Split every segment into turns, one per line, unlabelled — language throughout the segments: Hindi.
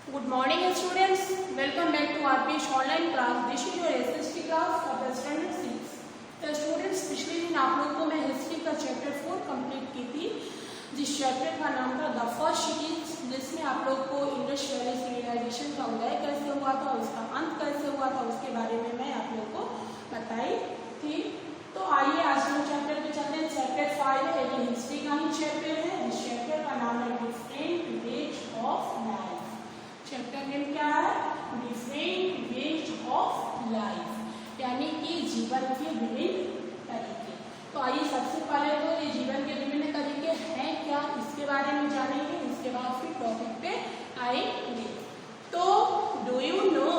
Good morning students, welcome back to RPH online class. This is your SST class of the standard 6. तो स्टूडेंट्स पिछले दिन आप लोगों को मैं हिस्ट्री का चैप्टर 4 कंप्लीट की थी, जिस चैप्टर का नाम था द फर्स्ट सिटीज, जिसमें आप लोग को इंडस वैली सिविलाइजेशन का उदय कैसे हुआ था, उसका अंत कैसे हुआ था, उसके बारे में मैं आप लोगों को बताई थी। तो आइए आज हम चैप्टर पे चलते हैं। चैप्टर 5 है, ये हिस्ट्री का ही चैप्टर है। इस चैप्टर का नाम है different ways of life. Chapter name क्या है? डिफरेंट वेज ऑफ लाइफ, यानी कि जीवन के विभिन्न तरीके। तो आइए सबसे पहले तो ये जीवन के विभिन्न तरीके हैं क्या, इसके बारे में जानेंगे। इसके बाद फिर टॉपिक पे आएंगे। तो डू यू नो,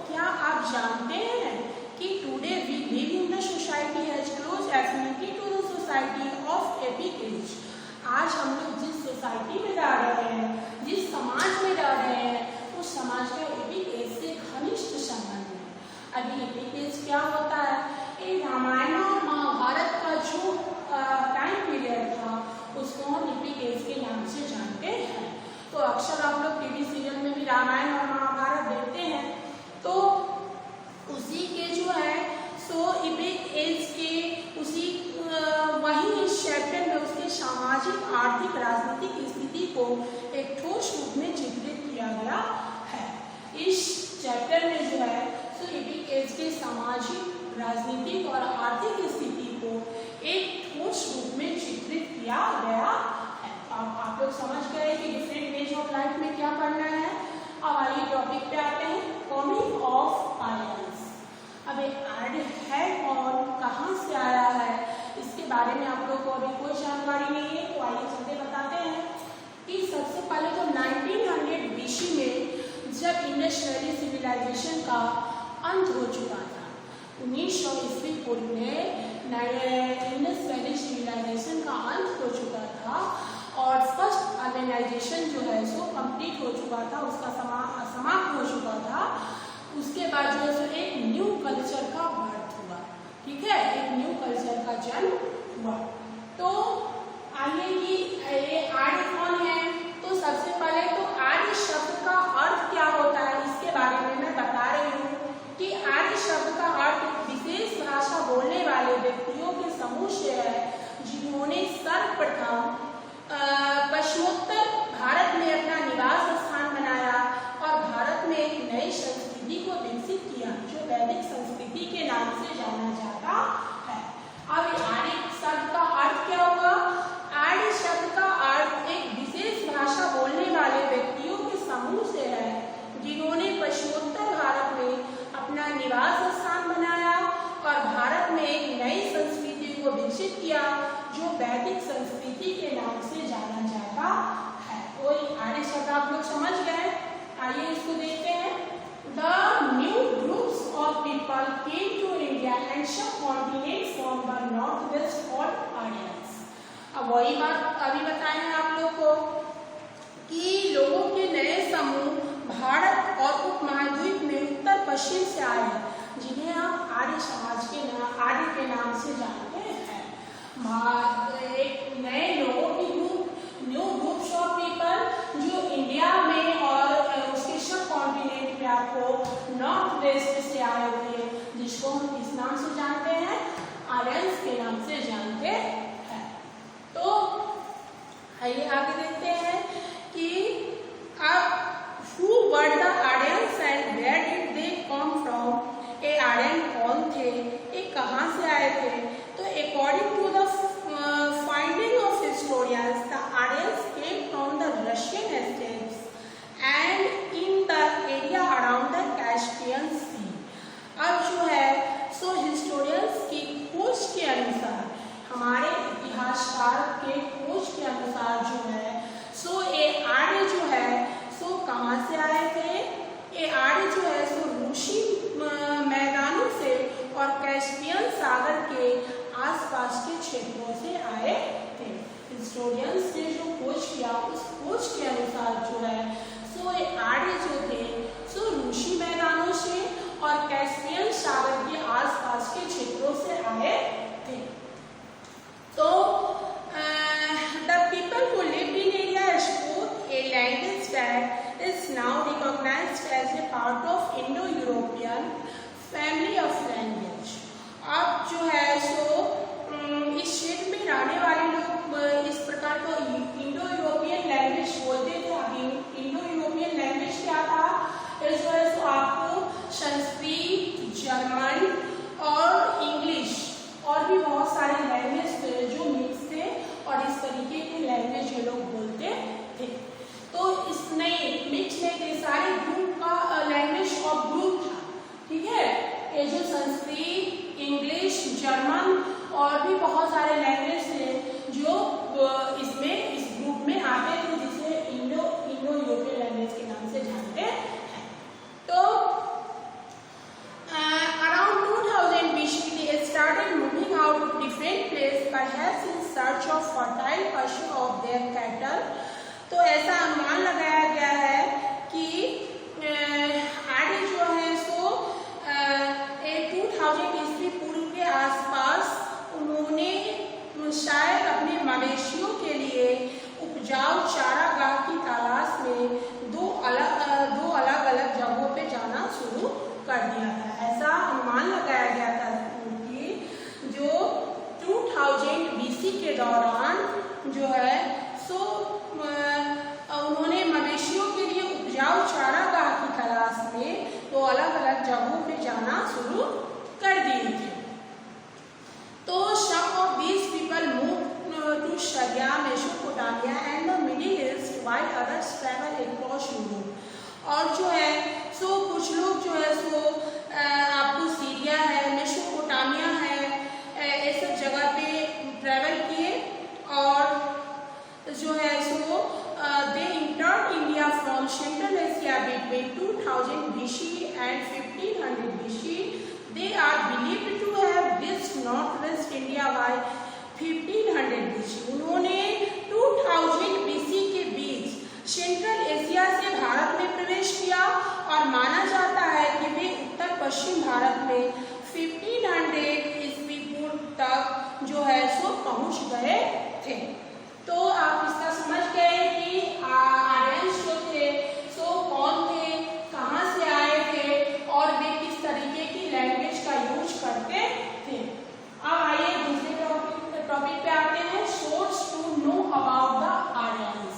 क्या आप जानते हैं कि today we live in the society has close affinity to the society of epic age. आज हम लोग जिस सोसाइटी में रह रहे हैं, जिस समाज में रह रहे हैं, उस समाज का एपिक एज से घनिष्ठ संबंध है। अभी एपिक एज क्या होता है? ये रामायण और महाभारत का जो टाइम पीरियड था, उसको हम एपिक एज के नाम से जानते हैं। तो अक्सर आप लोग टीवी सीरियल में भी रामायण और महाभारत देखते हैं, तो उसी के जो है सो एपिक एज के उसी वही इस चैप्टर में उसके सामाजिक, आर्थिक, राजनीतिक स्थिति को एक ठोस रूप में चित्रित किया गया है। इस चैप्टर में जो है सो एपिक एज के सामाजिक, राजनीतिक और आर्थिक स्थिति को एक ठोस रूप में चित्रित किया गया है। आप लोग समझ गए कि डिफरेंट वेज ऑफ लाइफ में क्या पढ़ना है। अब आइए टॉपिक पे आते हैं, कमिंग ऑफ आर्यंस। अब आर्य है कौन, कहाँ से आया है, इसके बारे में आप लोग को अभी कोई जानकारी नहीं है। तो आइए चलते बताते हैं कि सबसे पहले तो 1900 BC में जब इंडस वैली सिविलाइजेशन का अंत हो चुका था, 1900 ईस्वी पूर्व में इंडस वैली सिविलाइजेशन का अंत हो चुका था और फर्स्ट अर्बनाइजेशन जो है सो कंप्लीट हो चुका था, उसका समाप्त हो चुका था। उसके बाद जो है सो एक न्यू कल्चर का बर्थ हुआ, ठीक है, एक न्यू कल्चर का जन्म हुआ। तो आइए कि ये आर्य कौन है। तो सबसे पहले तो आर्य शब्द का अर्थ क्या होता है, इसके बारे में मैं बता रही हूँ कि आर्य शब्द का अर्थ विशेष भाषा बोलने वाले व्यक्तियों के समूह से है, जिन्होंने सर्वप्रथम पश्चिमोत्तर भारत में अपना निवास स्थान बनाया और भारत में एक नई संस्कृति को विकसित किया, जो वैदिक संस्कृति के नाम से जाना जाता है। अब आर्य शब्द का अर्थ क्या होगा? आर्य शब्द का अर्थ एक विशेष भाषा बोलने वाले व्यक्तियों के समूह से है, जिन्होंने पश्चिमोत्तर भारत में अपना निवास स्थान बनाया और भारत में एक नई संस्कृति को विकसित किया, जो वैदिक संस्कृति के नाम से जाना जाता है। तो आर्य शब्द आप लोग समझ गए। आइए इसको देखते हैं। The new groups of people came to India and subcontinent from the northwest called Aryans। अब वही बात अभी बताए हैं आप लोग को कि लोगों के नए समूह भारत और उपमहाद्वीप में उत्तर पश्चिम से आए हैं, जिन्हें आप आर्य समाज के नाम, आर्य के नाम से जानते हैं। एक नए लोगों की group, new groups of people जो इंडिया में और उसके सब कॉन्टिनेंट पे आपको नॉर्थ वेस्ट से आए हुए हैं, जिसको हम किस नाम से जानते हैं? आर्यंस के नाम से जानते हैं। तो आइए आगे देखते हैं कि अब who were the Aryans and where did they come from? ये आर्यन कौन थे, ये कहाँ से आए थे? तो according to the finding of historians, the Aryans came from the Russian steppes and in the area around the Caspian Sea। अब जो है सो हिस्टोरियंस की खोज के अनुसार, हमारे इतिहासकार के खोज के अनुसार जो है सो emerged as a part of Indo-European family of language. अब जो है सो इस क्षेत्र में रहने वाले लोग इस प्रकार को इंडो यूरोपियन लैंग्वेज बोलते थे। अब इंडो यूरोपियन लैंग्वेज क्या था? इस वजह से आपको संस्कृत, जर्मन और इंग्लिश और भी बहुत सारे लैंग्वेज थे जो मिक्स थे और इस तरीके के लैंग्वेज ये लोग बोलते थे। तो इस नए मिक्स में के सारे ग्रुप का लैंग्वेज ऑफ ग्रुप था, ठीक है। ये जो संस्कृत, इंग्लिश, जर्मन और भी बहुत सारे लैंग्वेज थे जो इसमें इस ग्रुप में आते थे, जिसे इंडो यूरोपियन लैंग्वेज के नाम से जानते हैं। तो around 2000 BC they started moving out to different places, perhaps in search of fertile pasture of their cattle. तो ऐसा अनुमान लगाया गया है कि आगे जो है सो 2000 ईस्वी पूर्व के आसपास उन्होंने शायद अपने मवेशियों के लिए उपजाऊ चारागाह की तलाश में दो अलग अलग जगहों पे जाना शुरू कर दिया था। ऐसा अनुमान लगाया गया था कि जो 2000 BC के दौरान जो है सो उन्होंने मवेशियों के लिए उपजाऊ चारागाह की तलाश में दो अलग अलग जगहों पे जाना शुरू कर दिए थे। तो some of these people moved to Syria, Mesopotamia and the Middle East, while others traveled across Europe. और जो है सो कुछ लोग जो है सो आपको सीरिया है, मेसोपोटामिया है, ये सब जगह पे ट्रैवल किए और जो है सो they entered India from Central Asia between 2000 BC and 1500 BC. They are believed to have reached northwest India by 1500 BC. उन्होंने 2000 BC के बीच सेंट्रल एशिया से भारत में प्रवेश किया और माना जाता है कि वे उत्तर पश्चिम भारत में 1500 ईस्वी पूर्व तक जो है सो पहुंच गए थे। तो आप इसका समझ गए कि आर्यंस जो थे सो कौन थे, कहाँ से आए थे और वे किस तरीके की लैंग्वेज का यूज करते थे। अब आइए दूसरे टॉपिक पे आते हैं, source to know about the Aryans.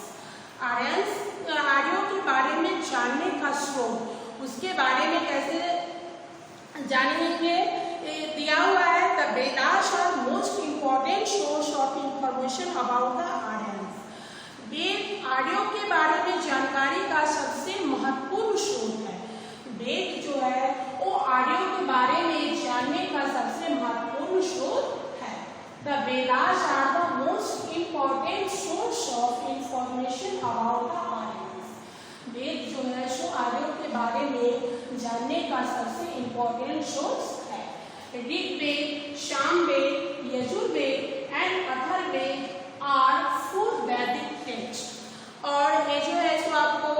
आर्यों के बारे में जानने का स्रोत, उसके बारे में कैसे जानेंगे, दिया हुआ है। The Vedas are most important source of information about the Aryans. वेद आर्यों के बारे में जानकारी का सबसे महत्वपूर्ण स्रोत है। वेद जो है वो आर्यों के बारे में जानने का सबसे महत्वपूर्ण स्रोत है। The Vedas are the most important source of information about the Aryans. वेद जो है सो आर्यों के बारे में जानने का सबसे इम्पोर्टेंट सोर्स है। ऋग्वेद, सामवेद, यजुर्वेद एंड अथर्ववेद आर 4 वैदिक टेक्स्ट। और ये जो है सो आपको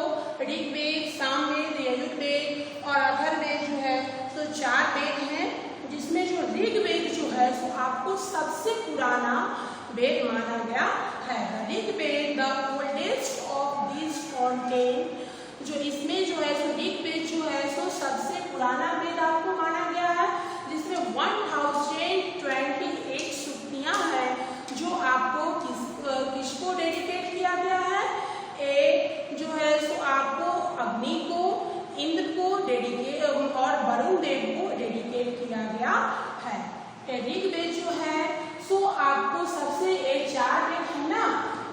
ऋग्वेद, सामवेद, यजुर्वेद और अथर्ववेद जो है तो 4 वेद हैं, जिसमें जो ऋग्वेद जो है सो आपको सबसे पुराना वेद माना गया है। Rigveda the oldest of this contain, जो इसमें जो है सो ऋग्वेद जो है सो सबसे पुराना वेद आपको माना गया है, जिसमें 1028 सूक्तियां हैं जो आपको किसको डेडिकेट किया गया है। एक जो है सो आपको अग्नि को, इंद्र को डेडिकेट और वरुण देव को डेडिकेट किया गया है। ऋग्वेद जो है सो आपको सबसे 4 वेद है ना,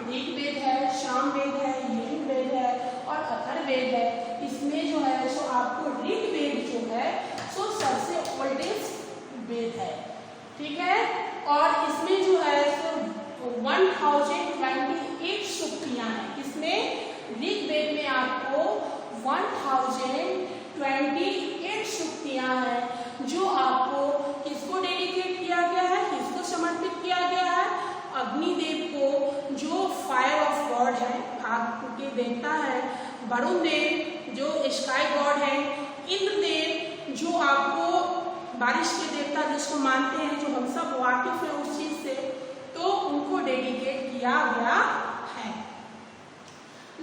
ऋग्वेद है, सामवेद है, यजुर्वेद है और अथर्ववेद है। इसमें जो है सो आपको ऋग्वेद जो है सो सबसे ओल्डेस्ट वेद है, ठीक है। और इसमें जो है सो 1028 सूक्तियां हैं। इसमें ऋग्वेद में आपको 1028 सूक्तियां हैं जो आपको किसको डेडिकेट किया गया है, किसको समर्पित किया गया है। अग्निदेव को जो फायर ऑफ गॉड है, आग के देवता है, वरुण देव जो स्काई गॉड है, इंद्रदेव जो आपको बारिश के देवता जिसको मानते हैं, जो हम सब वाकिफ है उस चीज से, तो उनको डेडिकेट किया गया है।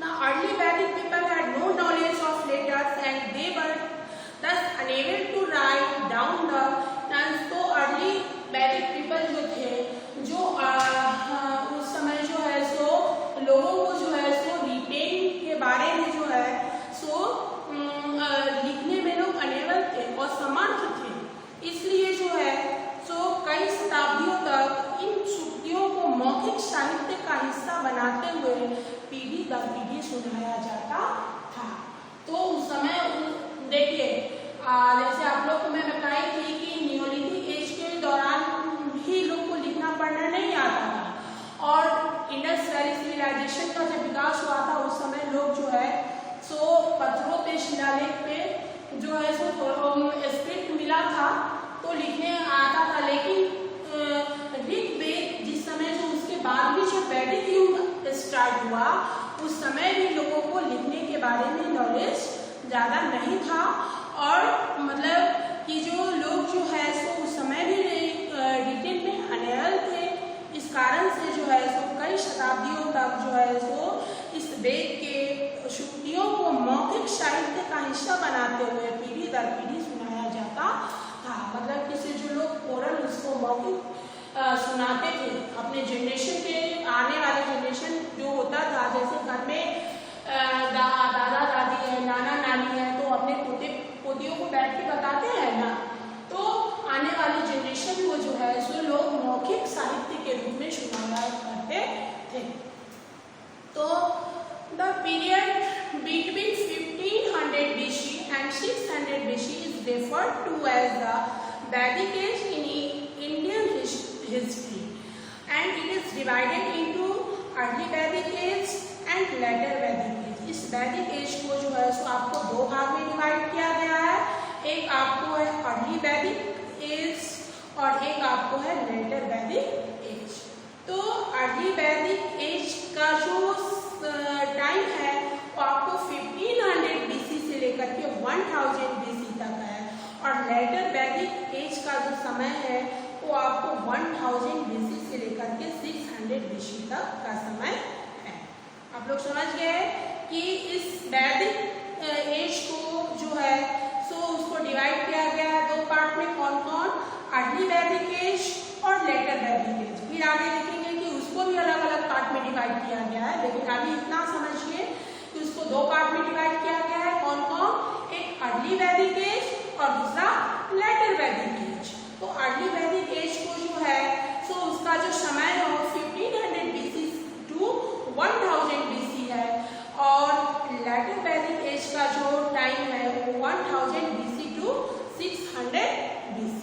Now early Vedic people had no knowledge of letters and साहित्य का हिस्सा बनाते हुए पीढ़ी दर पीढ़ी सुनाया जाता था। तो उस समय देखिए जैसे आप लोग को मैं बताई थी कि नियोलिथिक एज के दौरान ही लोग को लिखना पढ़ना नहीं आता था और इंडस वैली सिविलाइजेशन का जब विकास हुआ था उस समय लोग जो है सो पत्थरों पे शिलालेख पे जो है सो स्क्रिप्ट मिला था तो लिखने आता था। लेकिन ऋग्वेद जिस समय जो उसके बाद भी जो वैदिक युग स्टार्ट हुआ उस समय भी लोगों को लिखने के बारे में नॉलेज ज़्यादा नहीं था और मतलब कि जो लोग जो है सो उस समय भी रिटेन में अनएबल थे। इस कारण से जो है सो कई शताब्दियों तक जो है सो इस वेद के श्रुतियों को मौखिक साहित्य का हिस्सा बनाते हुए पीढ़ी दर पीढ़ी सुनाया जाता था। मतलब किसी जो लोग ओरल उसको मौखिक सुनाते थे अपने जनरेशन के आने वाले जनरेशन जो होता था, जैसे घर में दादा दादी है, नाना नानी है तो अपने पोते पोतियों को बैठ के बताते हैं ना, तो आने वाली जनरेशन को जो है सो लोग मौखिक साहित्य के रूप में सुनाया करते थे। तो the period between 1500 BC and 600 BC is referred to as the Vedic age in Indian history, and it is divided into early Vedic age and later Vedic age. इस वैदिक एज को जो है सो आपको दो भाग में डिवाइड किया गया है, एक आपको है अर्ली वैदिक एज और एक आपको है लेटर वैदिक एज। तो अर्ली वैदिक एज का जो टाइम है वो आपको 1500 BC से लेकर के 1000 BC तक है और लेटर वैदिक एज का जो समय है वो आपको 1000 BC से लेकर के 600 BC तक का समय है। आप लोग समझ गए कि इस वैदिक एज को जो है सो उसको डिवाइड किया गया है दो पार्ट में, कौन कौन, अर्ली वैदिक एज और लेटर वैदिक एज। फिर आगे देखेंगे कि उसको भी अलग अलग पार्ट में डिवाइड किया गया है, लेकिन अभी इतना समझिए कि उसको दो पार्ट में डिवाइड किया गया है, कौन कौन, एक अर्ली वैदिक एज और दूसरा लेटर वैदिक एज। तो अर्ली वैदिक एज को जो है सो उसका जो समय है वो 1500 BC टू 1000 BC है और लेटर वैदिक एज का जो टाइम है वो 1000 BC टू 600 BC।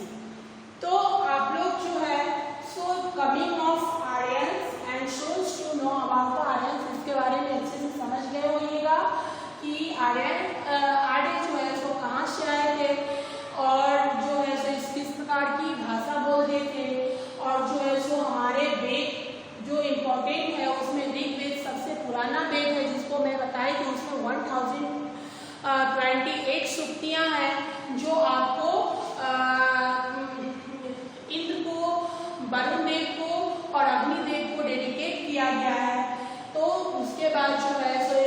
तो आप लोग जो है so coming of Aryans and source to know about the Aryans, इसके बारे में अच्छे से समझ गए होइएगा कि आर्य जो है सो कहाँ से आए थे और जो है सो किस प्रकार की भाषा बोलते थे और जो है सो हमारे वेद जो इम्पोर्टेंट है उसमें ऋग्वेद सबसे पुराना वेद है जिसको मैं बताई कि उसमें 1028 सूक्तियाँ हैं जो आपको इंद्र को, वरुण देव को और अग्निदेव को डेडिकेट किया गया है। तो उसके बाद जो है सो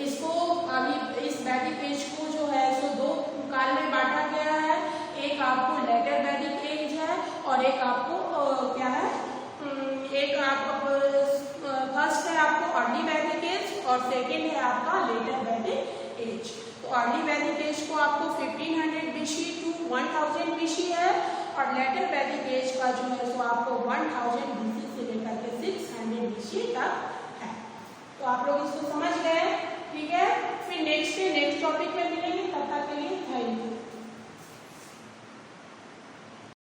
इसको अभी इस वैदिक एज को जो है सो दो काल में बांटा गया है, एक आपको लेटर वैदिक एज है और एक आपको क्या है, एक आपको फर्स्ट है आपको अर्ली वैदिक एज और सेकेंड है आपका लेटर वैदिक एज। तो अर्ली वैदिक एज को आपको 1500 BC टू 1000 BC है और लेटर वैदिक एज का जो है सो आपको 1000 BC से लेकर के 600 BC तक है। तो आप लोग इसको समझ गए, ठीक है। फिर नेक्स्ट टॉपिक में मिलेंगे, तब तक के लिए थैंक यू।